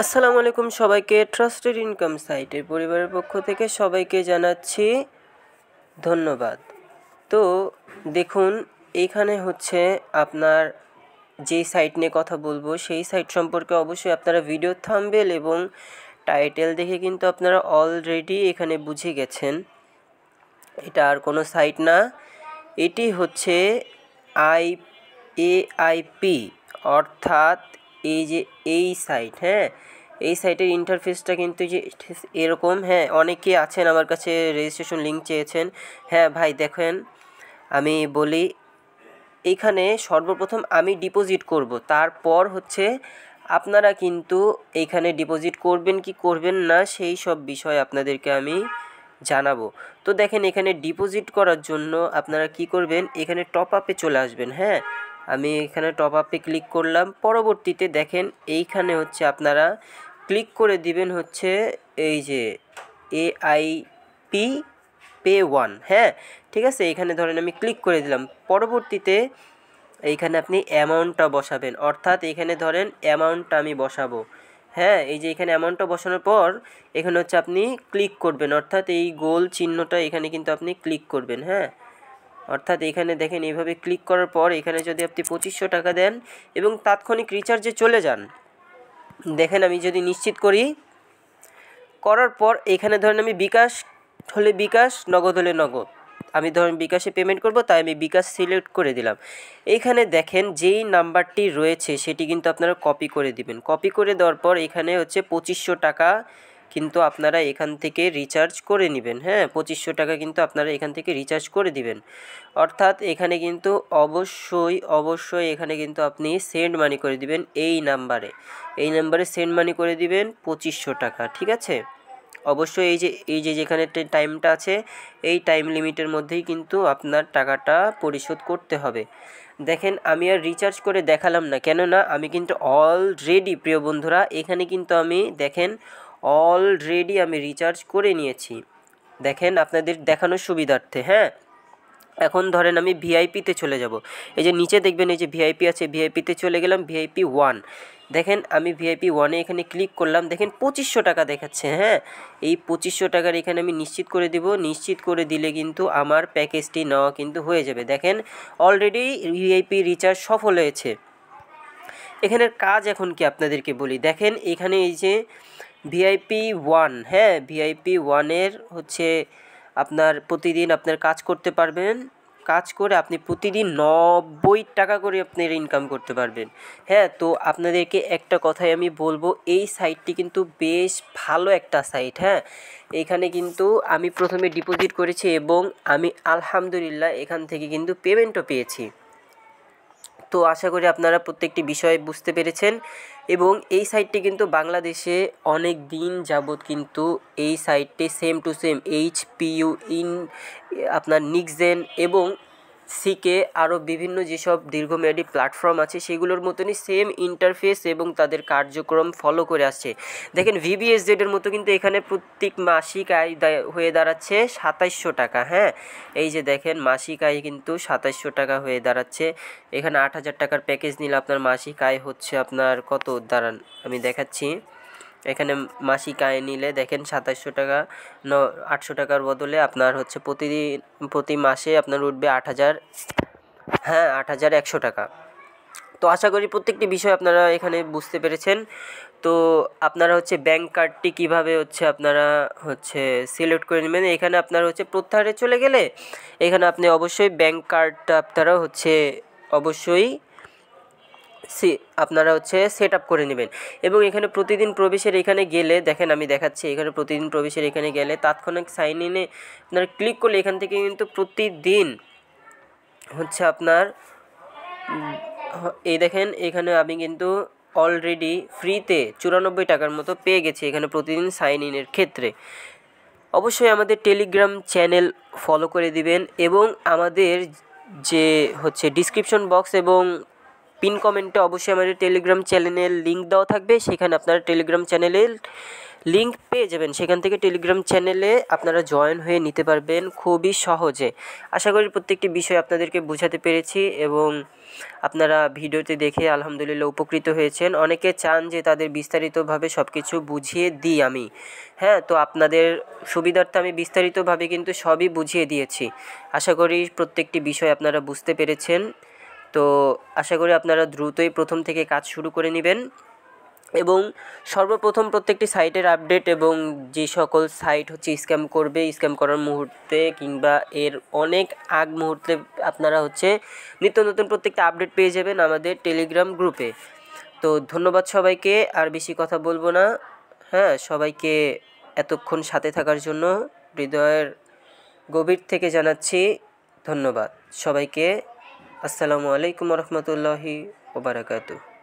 আসসালামু আলাইকুম সবাইকে। ট্রাস্টেড ইনকাম সাইটের পরিবারের পক্ষ থেকে সবাইকে জানাচ্ছি ধন্যবাদ। তো দেখুন, এইখানে হচ্ছে আপনার যেই সাইট নিয়ে কথা বলবো সেই সাইট সম্পর্কে অবশ্যই আপনারা ভিডিও থাম্বনেল এবং টাইটেল দেখে কিন্তু আপনারা অলরেডি এখানে বুঝে গেছেন এটা আর কোনো সাইট না, এটি হচ্ছে এআইপি, অর্থাৎ এই সাইট। হ্যাঁ, এই সাইটের ইন্টারফেসটা কিন্তু যে এরকম। হ্যাঁ, অনেকে আছেন আমার কাছে রেজিস্ট্রেশন লিঙ্ক চেয়েছেন। হ্যাঁ ভাই, দেখেন আমি বলি, এইখানে সর্বপ্রথম আমি ডিপোজিট করব, তারপর হচ্ছে আপনারা কিন্তু এইখানে ডিপোজিট করবেন কি করবেন না সেই সব বিষয় আপনাদেরকে আমি জানাবো। তো দেখেন, এখানে ডিপোজিট করার জন্য আপনারা কি করবেন, এখানে টপ আপে চলে আসবেন। হ্যাঁ, আমি এখানে টপ আপে ক্লিক করলাম। পরবর্তীতে দেখেন এইখানে হচ্ছে আপনারা ক্লিক করে দিবেন হচ্ছে এই যে এআইপি পে ওয়ান। হ্যাঁ, ঠিক আছে, এখানে ধরেন আমি ক্লিক করে দিলাম। পরবর্তীতে এইখানে আপনি অ্যামাউন্টটা বসাবেন, অর্থাৎ এখানে ধরেন অ্যামাউন্টটা আমি বসাবো। হ্যাঁ, এই যে এখানে অ্যামাউন্টটা বসানোর পর এখানে হচ্ছে আপনি ক্লিক করবেন, অর্থাৎ এই গোল চিহ্নটা এখানে কিন্তু আপনি ক্লিক করবেন। হ্যাঁ, অর্থাৎ এখানে দেখেন এইভাবে ক্লিক করার পর এখানে যদি আপনি 2500 টাকা দেন এবং তাৎক্ষণিক রিচার্জে চলে যান, দেখেন আমি যদি নিশ্চিত করি, করার পর এখানে ধরেন আমি বিকাশ হলে বিকাশ, নগদ হলে নগদ, আমি ধরেন বিকাশে পেমেন্ট করব, তাই আমি বিকাশ সিলেক্ট করে দিলাম। এইখানে দেখেন যেই নাম্বারটি রয়েছে সেটি কিন্তু আপনারা কপি করে দিবেন। কপি করে দেওয়ার পর এখানে হচ্ছে 2500 টাকা কিন্তু আপনারা এখান থেকে রিচার্জ করে নেবেন। হ্যাঁ, 2500 টাকা কিন্তু আপনারা এখান থেকে রিচার্জ করে দিবেন। অর্থাৎ এখানে কিন্তু অবশ্যই এখানে কিন্তু আপনি সেন্ড মানি করে দিবেন এই নাম্বারে সেন্ড মানি করে দিবেন 2500 টাকা। ঠিক আছে, অবশ্যই এই যে যেখানে টাইমটা আছে এই টাইম লিমিটের মধ্যেই কিন্তু আপনার টাকাটা পরিশোধ করতে হবে। দেখেন আমি আর রিচার্জ করে দেখালাম না, কেননা আমি কিন্তু অলরেডি, প্রিয় বন্ধুরা, এখানে কিন্তু আমি দেখেন অলরেডি আমি রিচার্জ করে নিয়েছি। দেখেন আপনাদের দেখানোর সুবিধার্থে। হ্যাঁ, এখন ধরেন আমি ভিআইপিতে চলে যাব। এই যে নিচে দেখবেন এই যে ভিআইপি আছে, ভিআইপিতে চলে গেলাম, ভিআইপি ওয়ান। দেখেন আমি ভিআইপি ওয়ানে এখানে ক্লিক করলাম, দেখেন 2500 টাকা দেখাচ্ছে। হ্যাঁ, এই 2500 টাকার এখানে আমি নিশ্চিত করে দিব। নিশ্চিত করে দিলে কিন্তু আমার প্যাকেজটি নেওয়া কিন্তু হয়ে যাবে। দেখেন অলরেডি ভিআইপি রিচার্জ সফল হয়েছে। এখানের কাজ এখন কি আপনাদেরকে বলি। দেখেন এখানে এই যে ভিআইপি ওয়ান, হ্যাঁ, ভিআইপি ওয়ানের হচ্ছে আপনার প্রতিদিন আপনার কাজ করতে পারবেন। কাজ করে আপনি প্রতিদিন 90 টাকা করে আপনার ইনকাম করতে পারবেন। হ্যাঁ, তো আপনাদেরকে একটা কথাই আমি বলবো, এই সাইটটি কিন্তু বেশ ভালো একটা সাইট। হ্যাঁ, এখানে কিন্তু আমি প্রথমে ডিপোজিট করেছি এবং আমি আলহামদুলিল্লাহ এখান থেকে কিন্তু পেমেন্টও পেয়েছি। তো আশা করি আপনারা প্রত্যেকটি বিষয় বুঝতে পেরেছেন এবং এই সাইটটি কিন্তু বাংলাদেশে অনেক দিন যাবৎ কিন্তু এই সাইটটি সেম টু সেম এইচপিইউ আপনার নিক্সেন এবং সিকে আরও বিভিন্ন যেসব দীর্ঘমেয়াদী প্ল্যাটফর্ম আছে সেগুলোর মতনই সেম ইন্টারফেস এবং তাদের কার্যক্রম ফলো করে আসছে। দেখেন ভিবিএসজেডের মতো কিন্তু এখানে প্রত্যেক মাসিক আয় হয়ে দাঁড়াচ্ছে 2700 টাকা। হ্যাঁ, এই যে দেখেন মাসিক আয় কিন্তু 2700 টাকা হয়ে দাঁড়াচ্ছে। এখানে 8000 টাকার প্যাকেজ নিলে আপনার মাসিক আয় হচ্ছে আপনার কত দাঁড়ান আমি দেখাচ্ছি। এখানে মাসিক আয় নিলে দেখেন 2700 টাকা, 800 টাকার বদলে আপনার হচ্ছে প্রতি মাসে আপনার উঠবে 8000, হ্যাঁ 8100 টাকা। তো আশা করি প্রত্যেকটি বিষয় আপনারা এখানে বুঝতে পেরেছেন। তো আপনারা হচ্ছে ব্যাঙ্ক কার্ডটি কীভাবে হচ্ছে আপনারা হচ্ছে সিলেক্ট করে নেবেন, এখানে আপনারা হচ্ছে প্রত্যাহারে চলে গেলে এখানে আপনি অবশ্যই ব্যাঙ্ক কার্ডটা আপনারা হচ্ছে অবশ্যই আপনারা হচ্ছে সেট আপ করে নেবেন এবং এখানে প্রতিদিন প্রবেশের এখানে গেলে দেখেন আমি দেখাচ্ছি, এখানে প্রতিদিন প্রবেশের এখানে গেলে তাৎক্ষণিক সাইন ইনে আপনারা ক্লিক করলে এখান থেকে কিন্তু প্রতিদিন হচ্ছে আপনার এই দেখেন এখানে আমি কিন্তু অলরেডি ফ্রিতে 94 টাকার মতো পেয়ে গেছি এখানে প্রতিদিন সাইন ইনের ক্ষেত্রে। অবশ্যই আমাদের টেলিগ্রাম চ্যানেল ফলো করে দিবেন এবং আমাদের যে হচ্ছে ডিসক্রিপশন বক্স এবং পিন কমেন্টে অবশ্যই আমাদের টেলিগ্রাম চ্যানেলের লিঙ্ক দেওয়া থাকবে, সেখানে আপনারা টেলিগ্রাম চ্যানেলের লিঙ্ক পেয়ে যাবেন, সেখান থেকে টেলিগ্রাম চ্যানেলে আপনারা জয়েন হয়ে নিতে পারবেন খুবই সহজে। আশা করি প্রত্যেকটি বিষয় আপনাদেরকে বোঝাতে পেরেছি এবং আপনারা ভিডিওতে দেখে আলহামদুলিল্লাহ উপকৃত হয়েছেন। অনেকে চান যে তাদের বিস্তারিতভাবে সব কিছু বুঝিয়ে দিই আমি, হ্যাঁ, তো আপনাদের সুবিধার্থে আমি বিস্তারিতভাবে কিন্তু সবই বুঝিয়ে দিয়েছি। আশা করি প্রত্যেকটি বিষয় আপনারা বুঝতে পেরেছেন। তো আশা করি আপনারা দ্রুতই প্রথম থেকে কাজ শুরু করে নেবেন এবং সর্বপ্রথম প্রত্যেকটি সাইটের আপডেট এবং যে সকল সাইট হচ্ছে স্ক্যাম করবে, স্ক্যাম করার মুহূর্তে কিংবা এর অনেক আগ মুহূর্তে আপনারা হচ্ছে নিত্য নতুন প্রত্যেকটা আপডেট পেয়ে যাবেন আমাদের টেলিগ্রাম গ্রুপে। তো ধন্যবাদ সবাইকে, আর বেশি কথা বলবো না। হ্যাঁ, সবাইকে এতক্ষণ সাথে থাকার জন্য হৃদয়ের গভীর থেকে জানাচ্ছি ধন্যবাদ সবাইকে। আসসালামু আলাইকুম রহমতুল্লাহি ওবারাকাতুহু।